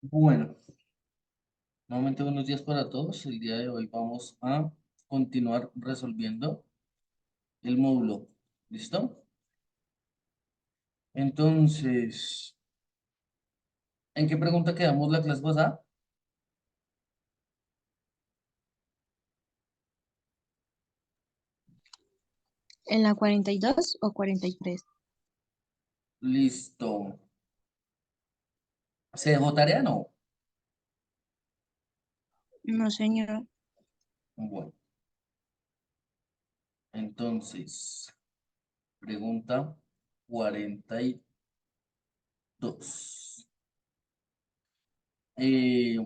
Bueno, nuevamente buenos días para todos. El día de hoy vamos a continuar resolviendo el módulo. ¿Listo? Entonces, ¿en qué pregunta quedamos la clase pasada? ¿En la 42 o 43? Listo. ¿Se dejó tarea? No. No, señor. Bueno, entonces, pregunta 42. Eh,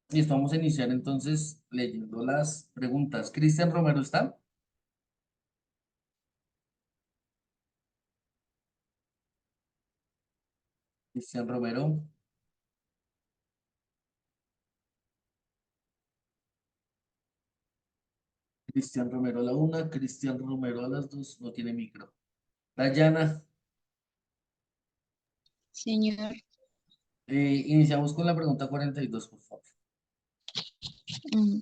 Listo, vamos a iniciar entonces leyendo las preguntas. ¿Cristian Romero está? Cristian Romero. Cristian Romero a la una, Cristian Romero a las dos, no tiene micro. Dayana, Señor. iniciamos con la pregunta 42, por favor. mm,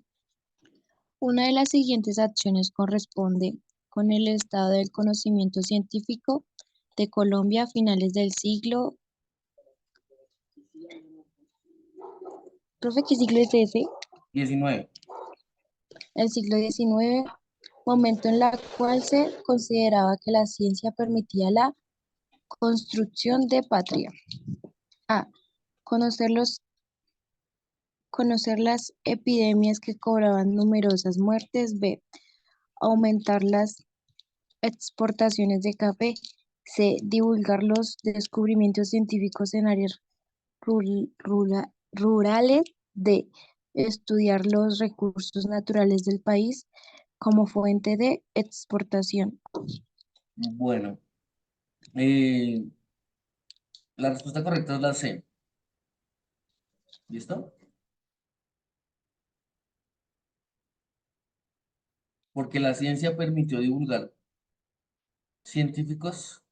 Una de las siguientes acciones corresponde con el estado del conocimiento científico de Colombia a finales del siglo. ¿Profe, qué siglo es ese? 19. El siglo XIX, momento en la cual se consideraba que la ciencia permitía la construcción de patria. A. Conocer conocer las epidemias que cobraban numerosas muertes. B. Aumentar las exportaciones de café. C. Divulgar los descubrimientos científicos en áreas rurales. D. Estudiar los recursos naturales del país como fuente de exportación. Bueno, eh, la respuesta correcta es la C. ¿Listo? Porque la ciencia permitió científicos,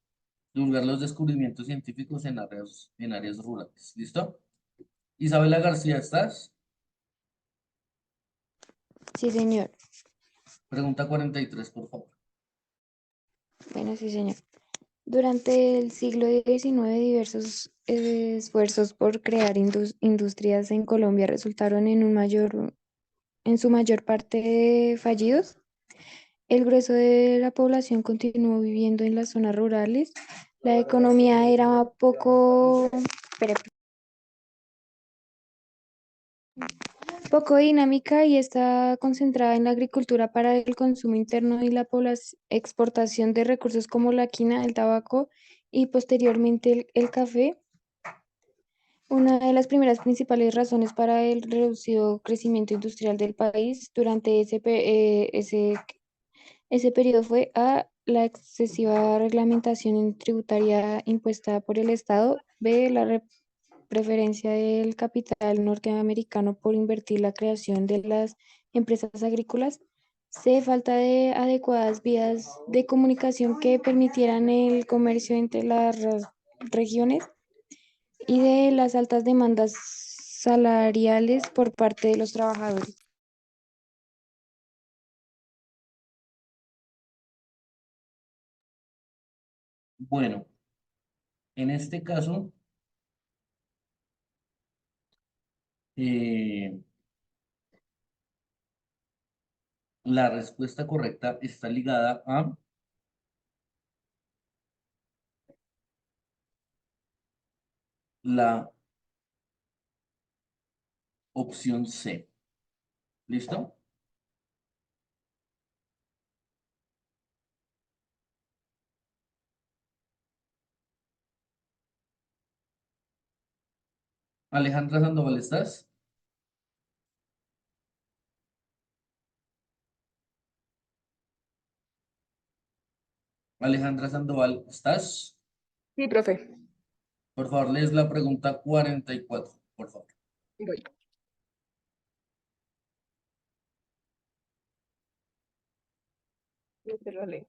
divulgar los descubrimientos científicos en áreas rurales. ¿Listo? Isabela García, ¿estás? Sí, señor. Pregunta 43, por favor. Bueno, sí, señor. Durante el siglo XIX, diversos esfuerzos por crear industrias en Colombia resultaron en su mayor parte fallidos. El grueso de la población continuó viviendo en las zonas rurales. La economía era poco dinámica y está concentrada en la agricultura para el consumo interno y la exportación de recursos como la quina, el tabaco y posteriormente el café. Una de las primeras principales razones para el reducido crecimiento industrial del país durante ese periodo fue a la excesiva reglamentación tributaria impuesta por el Estado. B, la preferencia del capital norteamericano por invertir la creación de las empresas agrícolas. C, falta de adecuadas vías de comunicación que permitieran el comercio entre las regiones y de las altas demandas salariales por parte de los trabajadores. Bueno, en este caso, eh, la respuesta correcta está ligada a la opción C. ¿Listo? Alejandra Sandoval, ¿estás? Alejandra Sandoval, ¿estás? Sí, profe. Por favor, lees la pregunta 44, por favor. Voy. Yo te lo leo.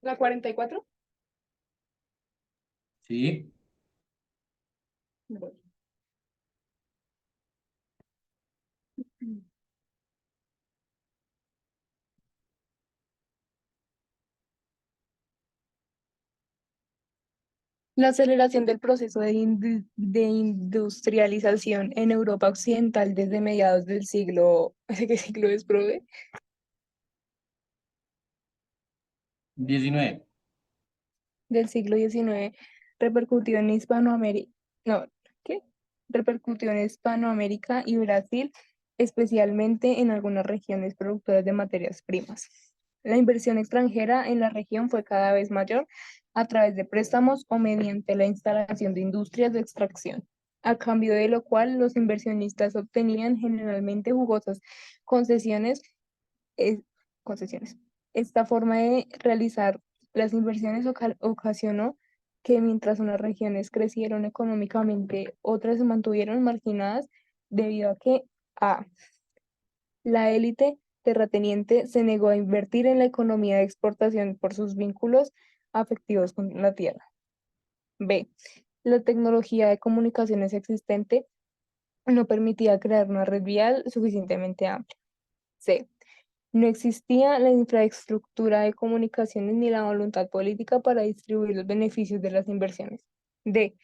¿La 44? Sí. Bueno. La aceleración del proceso de industrialización en Europa Occidental desde mediados del siglo, ¿ese qué siglo es, profe? 19. Del siglo XIX, repercutió en Hispanoamérica, no, ¿qué? Repercutió en Hispanoamérica y Brasil, especialmente en algunas regiones productoras de materias primas. La inversión extranjera en la región fue cada vez mayor a través de préstamos o mediante la instalación de industrias de extracción, a cambio de lo cual los inversionistas obtenían generalmente jugosas concesiones. eh, concesiones. Esta forma de realizar las inversiones ocasionó que mientras unas regiones crecieron económicamente, otras se mantuvieron marginadas debido a que A. La élite terrateniente se negó a invertir en la economía de exportación por sus vínculos afectivos con la tierra. B. La tecnología de comunicaciones existente no permitía crear una red vial suficientemente amplia. C. No existía la infraestructura de comunicaciones ni la voluntad política para distribuir los beneficios de las inversiones. D.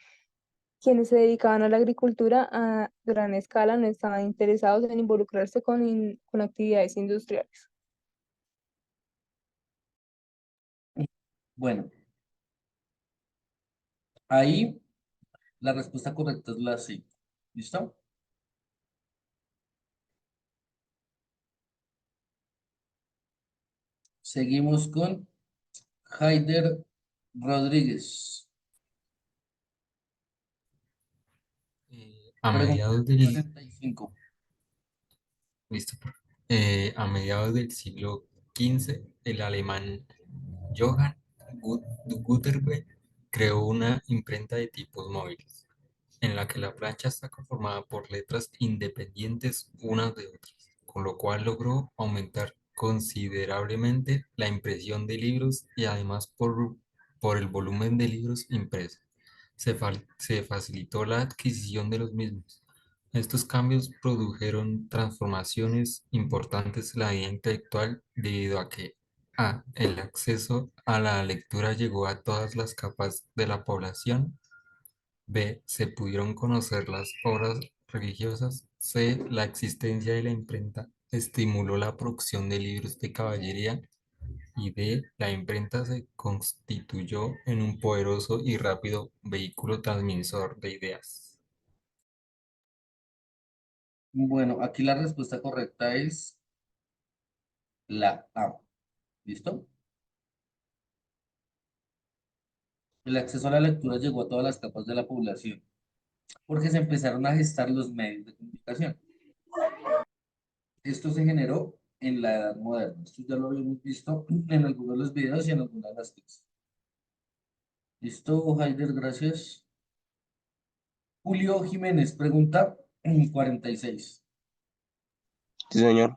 Quienes se dedicaban a la agricultura a gran escala no estaban interesados en involucrarse con actividades industriales. Bueno, ahí la respuesta correcta es la C. ¿Listo? Seguimos con Haider Rodríguez. A Pregunta mediados del, 45. listo, a mediados del siglo XV, el alemán Johann Gutenberg creó una imprenta de tipos móviles, en la que la plancha está conformada por letras independientes unas de otras, con lo cual logró aumentar considerablemente la impresión de libros y además por el volumen de libros impresos. Se facilitó la adquisición de los mismos. Estos cambios produjeron transformaciones importantes en la vida intelectual debido a que A. El acceso a la lectura llegó a todas las capas de la población. B. Se pudieron conocer las obras religiosas. C. La existencia de la imprenta estimuló la producción de libros de caballería. Y D. La imprenta se constituyó en un poderoso y rápido vehículo transmisor de ideas. Bueno, aquí la respuesta correcta es la A. ¿Listo? El acceso a la lectura llegó a todas las capas de la población, porque se empezaron a gestar los medios de comunicación. Esto se generó en la Edad Moderna. Esto ya lo habíamos visto en algunos de los videos y en algunas de las clases. ¿Listo, Haider? Gracias. Julio Jiménez pregunta 46. Sí, señor.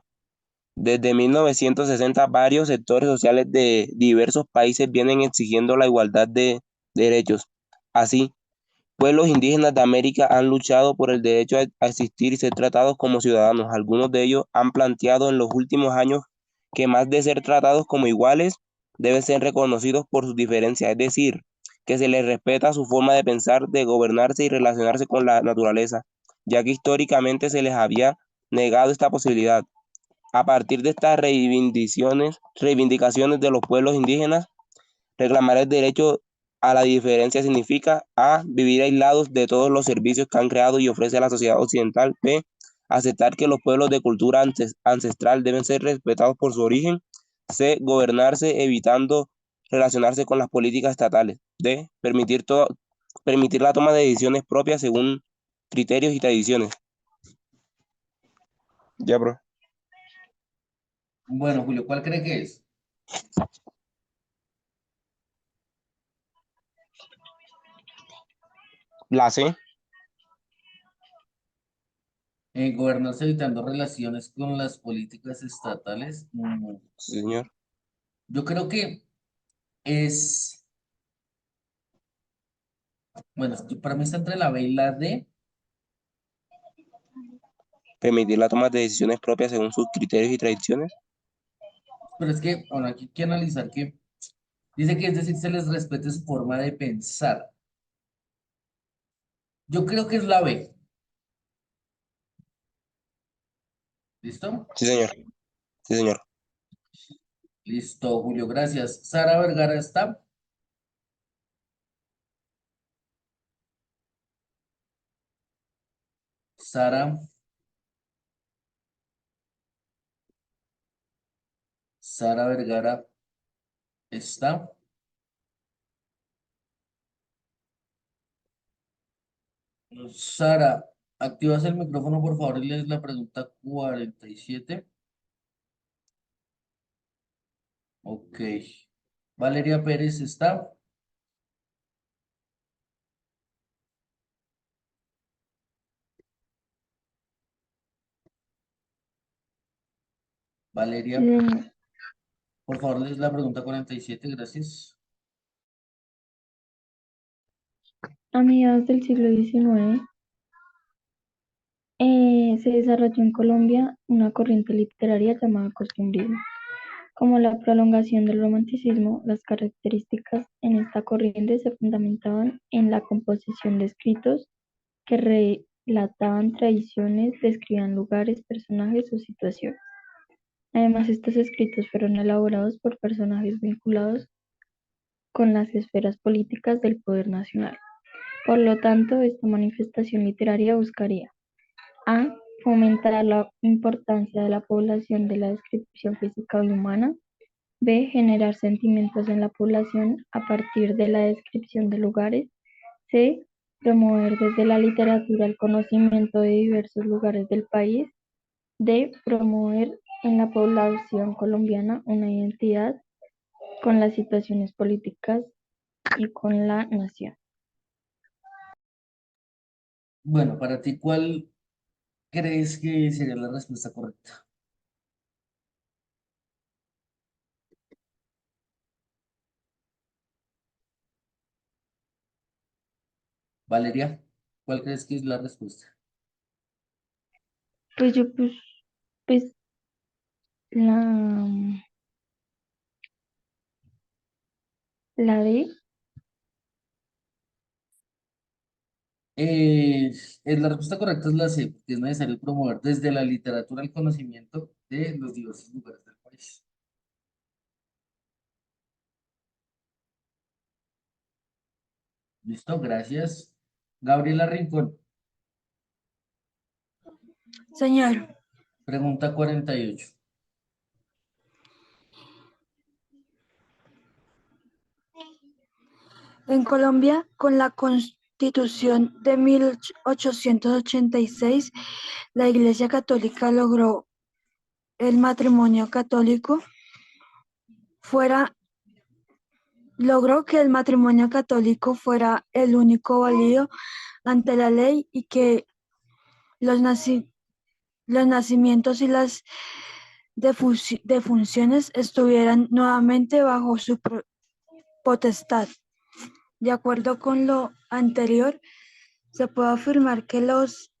Desde 1960, varios sectores sociales de diversos países vienen exigiendo la igualdad de derechos. Así, pueblos indígenas de América han luchado por el derecho a existir y ser tratados como ciudadanos. Algunos de ellos han planteado en los últimos años que más de ser tratados como iguales, deben ser reconocidos por sus diferencias, es decir, que se les respeta su forma de pensar, de gobernarse y relacionarse con la naturaleza, ya que históricamente se les había negado esta posibilidad. A partir de estas reivindicaciones de los pueblos indígenas, reclamar el derecho a la diferencia significa A. Vivir aislados de todos los servicios que han creado y ofrece la sociedad occidental. B. Aceptar que los pueblos de cultura ancestral deben ser respetados por su origen. C. Gobernarse evitando relacionarse con las políticas estatales. D. Permitir la toma de decisiones propias según criterios y tradiciones. Ya, bro. Bueno, Julio, ¿cuál cree que es? La C. Gobernarse evitando relaciones con las políticas estatales. Sí, señor. Yo creo que es, bueno, para mí está entre la B y la D, Permitir la toma de decisiones propias según sus criterios y tradiciones. pero es que, bueno, aquí hay que analizar que dice que es decir, se les respete su forma de pensar. Yo creo que es la B. ¿Listo? Sí, señor. Sí, señor. Listo, Julio, gracias. Sara Vergara está. Sara, Sara Vergara está. Sara, activas el micrófono, por favor, y lees la pregunta 47. Ok. Valeria Pérez está. Valeria, Sí, señor. por favor, lees la pregunta 47. Gracias. A mediados del siglo XIX se desarrolló en Colombia una corriente literaria llamada costumbrismo. Como la prolongación del romanticismo, las características en esta corriente se fundamentaban en la composición de escritos que relataban tradiciones, describían lugares, personajes o situaciones. Además, estos escritos fueron elaborados por personajes vinculados con las esferas políticas del poder nacional. Por lo tanto, esta manifestación literaria buscaría a. Fomentar la importancia de la población de la descripción física y humana. B. Generar sentimientos en la población a partir de la descripción de lugares. C. Promover desde la literatura el conocimiento de diversos lugares del país. D. Promover en la población colombiana una identidad con las situaciones políticas y con la nación. Bueno, para ti, ¿cuál crees que sería la respuesta correcta? Valeria, ¿cuál crees que es la respuesta? Pues yo pues la, la D. La respuesta correcta es la C, porque es necesario promover desde la literatura el conocimiento de los diversos lugares del país. ¿Listo? Gracias. Gabriela Rincón, Señor, pregunta 48. en Colombia, con la Constitución de 1886, la Iglesia Católica el matrimonio católico fuera, logró que el matrimonio católico fuera el único válido ante la ley y que los, los nacimientos y las defunciones estuvieran nuevamente bajo su potestad. De acuerdo con lo anterior, se puede afirmar que los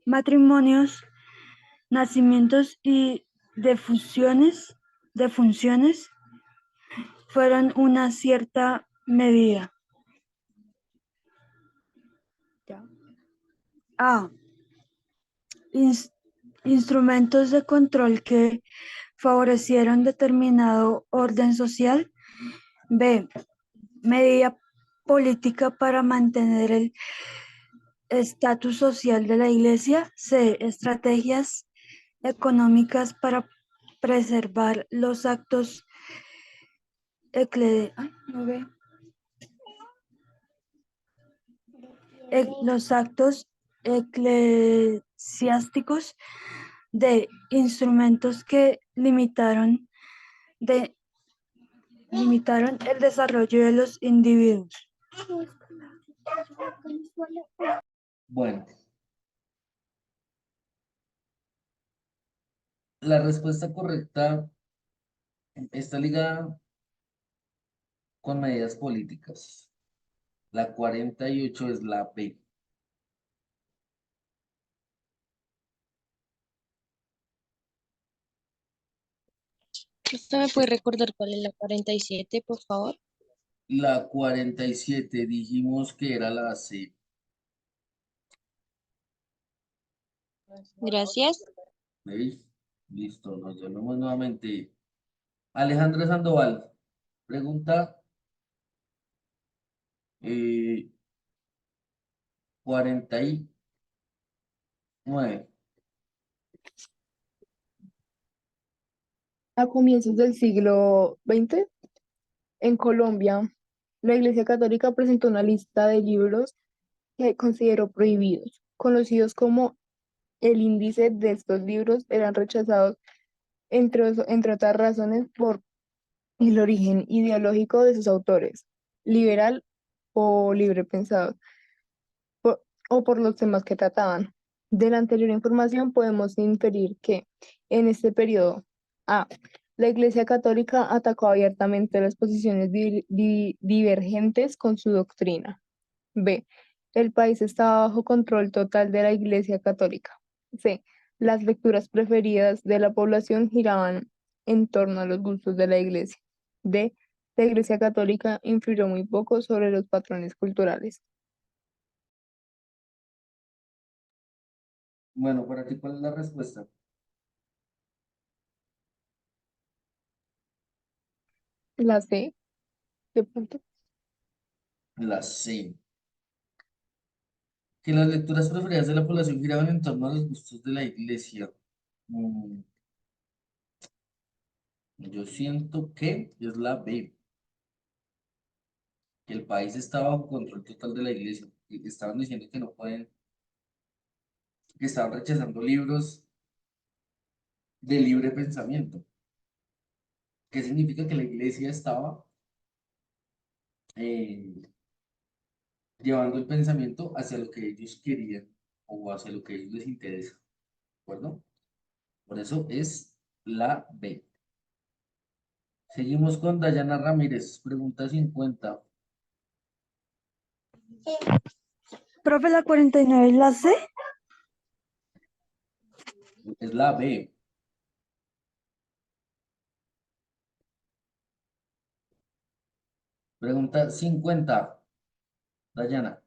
matrimonios, nacimientos y defunciones fueron una cierta medida. A. Instrumentos de control que favorecieron determinado orden social. B. Medida política para mantener el estatus social de la Iglesia. C. Estrategias económicas para preservar los actos eclesiásticos. De instrumentos que limitaron el desarrollo de los individuos. Bueno, la respuesta correcta Está ligada con medidas políticas. La 48 es la B. ¿Usted me puede recordar cuál es la 47, por favor? La 47 dijimos que era la C. Gracias. ¿Veis? Listo, nos llamamos nuevamente. Alejandra Sandoval, pregunta 49. A comienzos del siglo XX, en Colombia, la Iglesia Católica presentó una lista de libros que consideró prohibidos, conocidos como el índice de estos libros eran rechazados, entre otras razones, por el origen ideológico de sus autores, liberal o libre pensado, o por los temas que trataban. De la anterior información podemos inferir que en este periodo, A, la Iglesia Católica atacó abiertamente las posiciones divergentes con su doctrina. B, el país estaba bajo control total de la Iglesia Católica. C, las lecturas preferidas de la población giraban en torno a los gustos de la Iglesia. D, la Iglesia Católica influyó muy poco sobre los patrones culturales. Bueno, para ti, ¿cuál es la respuesta? La C, de pronto. La C. Que las lecturas preferidas de la población giraban en torno a los gustos de la iglesia. Mm, yo siento que es la B, que el país está bajo control total de la iglesia. Y estaban diciendo que no pueden, que estaban rechazando libros de libre pensamiento. ¿Qué significa que la iglesia estaba eh, llevando el pensamiento hacia lo que ellos querían o hacia lo que a ellos les interesa? ¿De acuerdo? Por eso es la B. Seguimos con Dayana Ramírez, pregunta 50. Profe, la 49 es la C. Es la B. Pregunta 50. Dayana.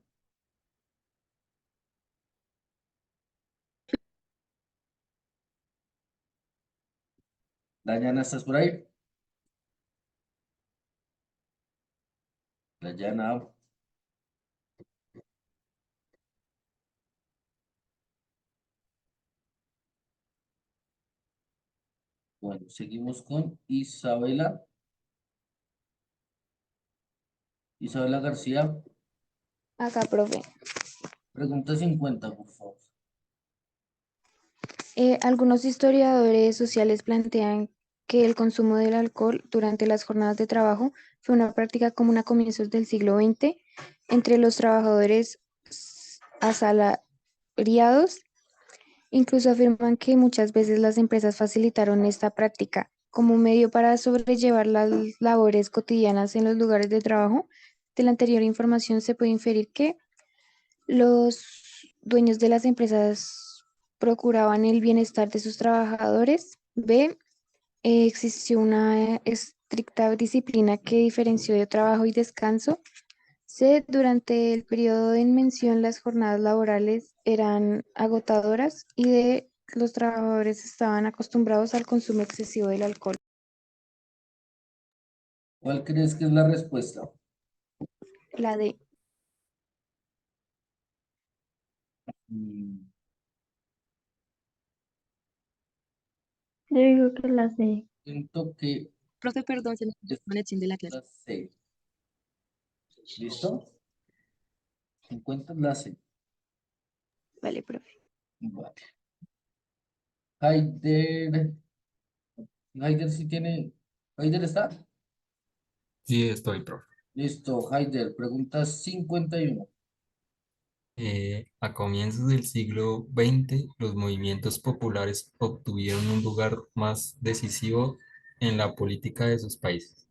Dayana, ¿estás por ahí? Dayana. Bueno, seguimos con Isabela. Isabela García. Acá, profe. Pregunta 50, por favor. Algunos historiadores sociales plantean que el consumo del alcohol durante las jornadas de trabajo fue una práctica común a comienzos del siglo XX entre los trabajadores asalariados. Incluso afirman que muchas veces las empresas facilitaron esta práctica como medio para sobrellevar las labores cotidianas en los lugares de trabajo. De la anterior información se puede inferir que los dueños de las empresas procuraban el bienestar de sus trabajadores. B, existió una estricta disciplina que diferenció de trabajo y descanso. C, durante el periodo en mención las jornadas laborales eran agotadoras. Y D, los trabajadores estaban acostumbrados al consumo excesivo del alcohol. ¿Cuál crees que es la respuesta? La D. Mm, Yo digo que la C. Siento que Profe, perdón, se me es la conexión de la clase. la C. ¿Listo? 50 es la C. Vale, profe. Vale. Haider. Haider sí tiene. ¿Haider está? Sí, estoy, profe. Listo, Haider. Pregunta 51. A comienzos del siglo XX, los movimientos populares obtuvieron un lugar más decisivo en la política de sus países.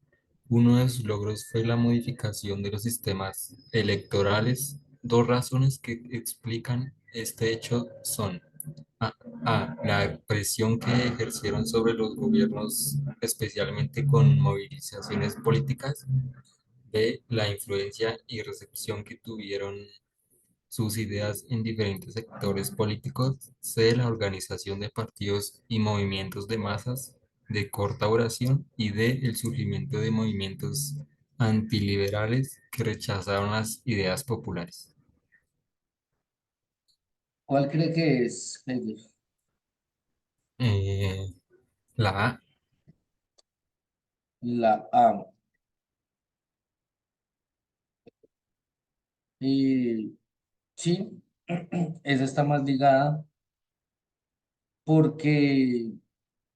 Uno de sus logros fue la modificación de los sistemas electorales. Dos razones que explican este hecho son A. La presión que ejercieron sobre los gobiernos, especialmente con movilizaciones políticas. B. La influencia y recepción que tuvieron sus ideas en diferentes sectores políticos. C. La organización de partidos y movimientos de masas de corta duración. Y D. El surgimiento de movimientos antiliberales que rechazaron las ideas populares. ¿Cuál cree que es, Heidi? Eh, la A. La A. Y sí, esa está más ligada porque,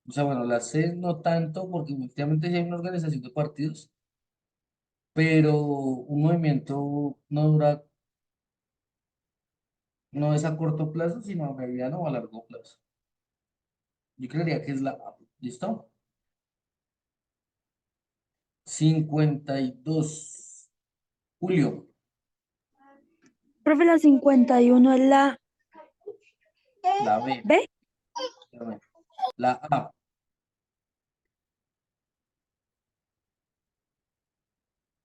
o sea, bueno, la C no tanto porque efectivamente sí hay una organización de partidos, pero un movimiento no dura, no es a corto plazo, sino a mediano o a largo plazo. Yo creería que es la A. ¿Listo? 52. Julio, Profe, la 51 es la la B. B. La B. La A.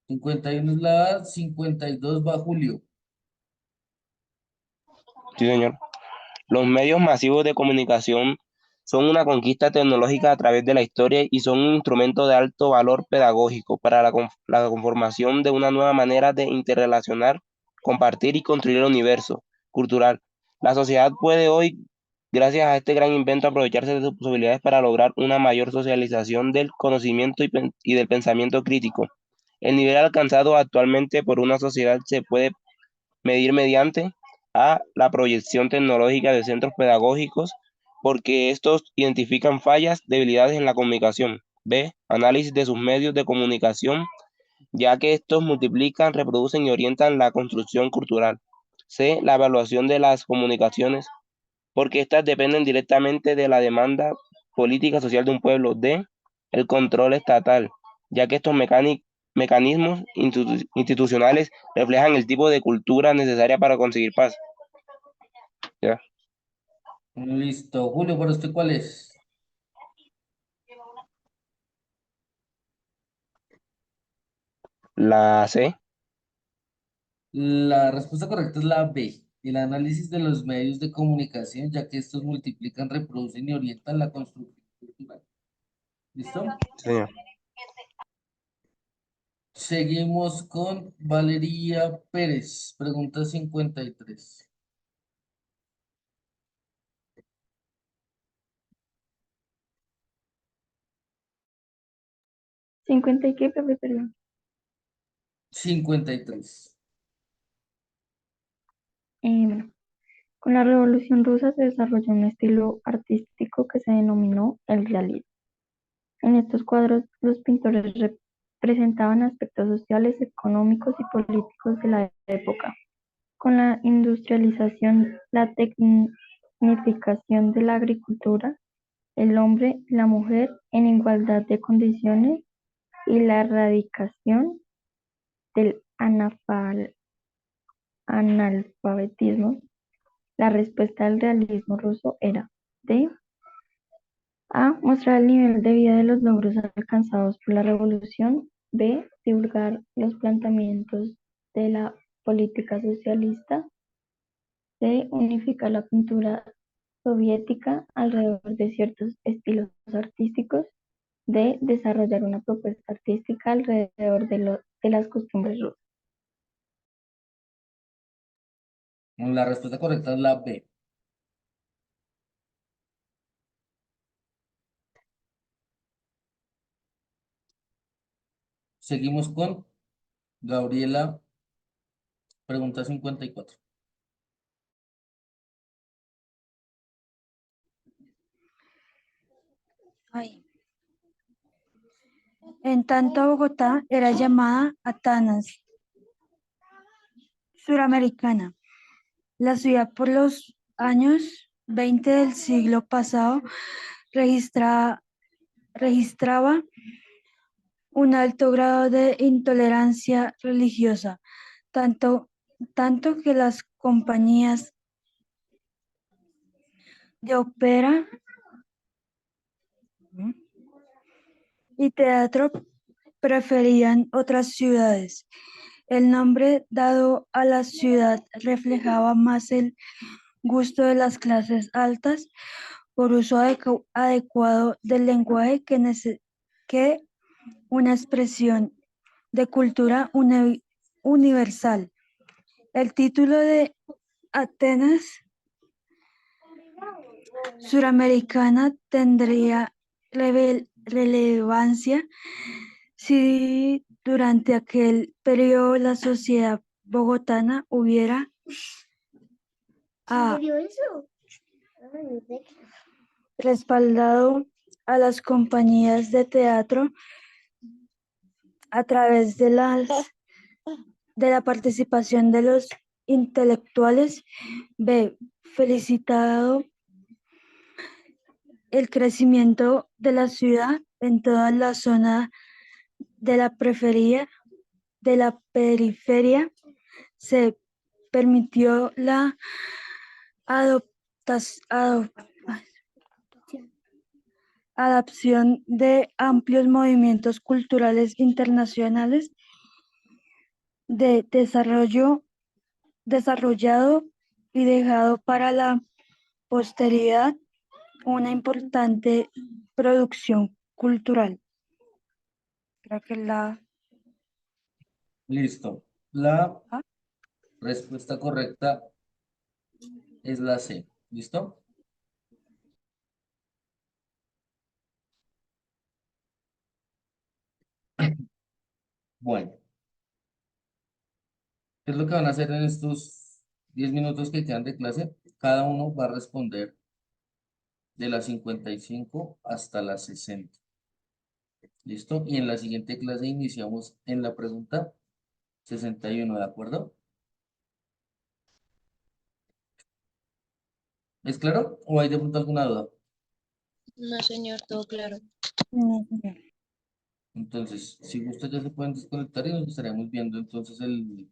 51 es la A, 52 va Julio. Sí, señor. Los medios masivos de comunicación son una conquista tecnológica a través de la historia y son un instrumento de alto valor pedagógico para la conformación de una nueva manera de interrelacionar, compartir y construir el universo cultural. La sociedad puede hoy, gracias a este gran invento, aprovecharse de sus posibilidades para lograr una mayor socialización del conocimiento y del pensamiento crítico. El nivel alcanzado actualmente por una sociedad se puede medir mediante A, la proyección tecnológica de centros pedagógicos, porque estos identifican fallas, debilidades en la comunicación. B, análisis de sus medios de comunicación, ya que estos multiplican, reproducen y orientan la construcción cultural. C, la evaluación de las comunicaciones, porque éstas dependen directamente de la demanda política social de un pueblo. D, el control estatal, ya que estos mecanismos institucionales reflejan el tipo de cultura necesaria para conseguir paz. ¿Ya? Listo. Julio, ¿para usted cuál es? La C. La respuesta correcta es la B. El análisis de los medios de comunicación, ya que estos multiplican, reproducen y orientan la construcción cultural. ¿Listo? Señor. Seguimos con Valeria Pérez. Pregunta 53. 50 y qué, profe, perdón. 53. Bueno, con la Revolución Rusa se desarrolló un estilo artístico que se denominó el realismo. En estos cuadros, los pintores representaban aspectos sociales, económicos y políticos de la época. Con la industrialización, la tecnificación de la agricultura, el hombre y la mujer en igualdad de condiciones y la erradicación del analfabetismo, la respuesta del realismo ruso era de A. Mostrar el nivel de vida de los logros alcanzados por la revolución. B. Divulgar los planteamientos de la política socialista. C. Unificar la pintura soviética alrededor de ciertos estilos artísticos. D. Desarrollar una propuesta artística alrededor de las costumbres rusas. La respuesta correcta es la B. Seguimos con Gabriela. Pregunta 54. Ay. En tanto, Bogotá era llamada Atenas Suramericana. La ciudad por los años 20 del siglo pasado registra registraba un alto grado de intolerancia religiosa, tanto que las compañías de ópera y teatro preferían otras ciudades. El nombre dado a la ciudad reflejaba más el gusto de las clases altas por uso adecuado del lenguaje que una expresión de cultura universal. El título de Atenas Suramericana tendría relevancia si durante aquel periodo la sociedad bogotana hubiera respaldado a las compañías de teatro a través de la participación de los intelectuales, b. felicitado el crecimiento de la ciudad en toda la zona de la periferia, se permitió la adopción de amplios movimientos culturales internacionales de desarrollado y dejado para la posteridad una importante producción cultural. Creo que Listo. La ¿Ah? respuesta correcta es la C. ¿Listo? Bueno, ¿qué es lo que van a hacer en estos 10 minutos que quedan de clase? Cada uno va a responder de las 55 hasta las 60. ¿Listo? Y en la siguiente clase iniciamos en la pregunta 61, ¿de acuerdo? ¿Es claro? ¿O hay de pronto alguna duda? No, señor, todo claro. Entonces, si gusta ya se pueden desconectar y nos estaremos viendo entonces el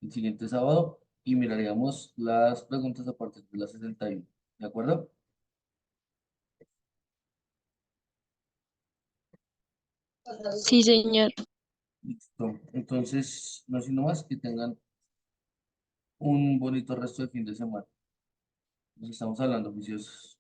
siguiente sábado y miraríamos las preguntas a partir de las 61. ¿De acuerdo? Sí, señor. Listo. Entonces, no sino más, que tengan un bonito resto de fin de semana. Nos estamos hablando, juiciosos.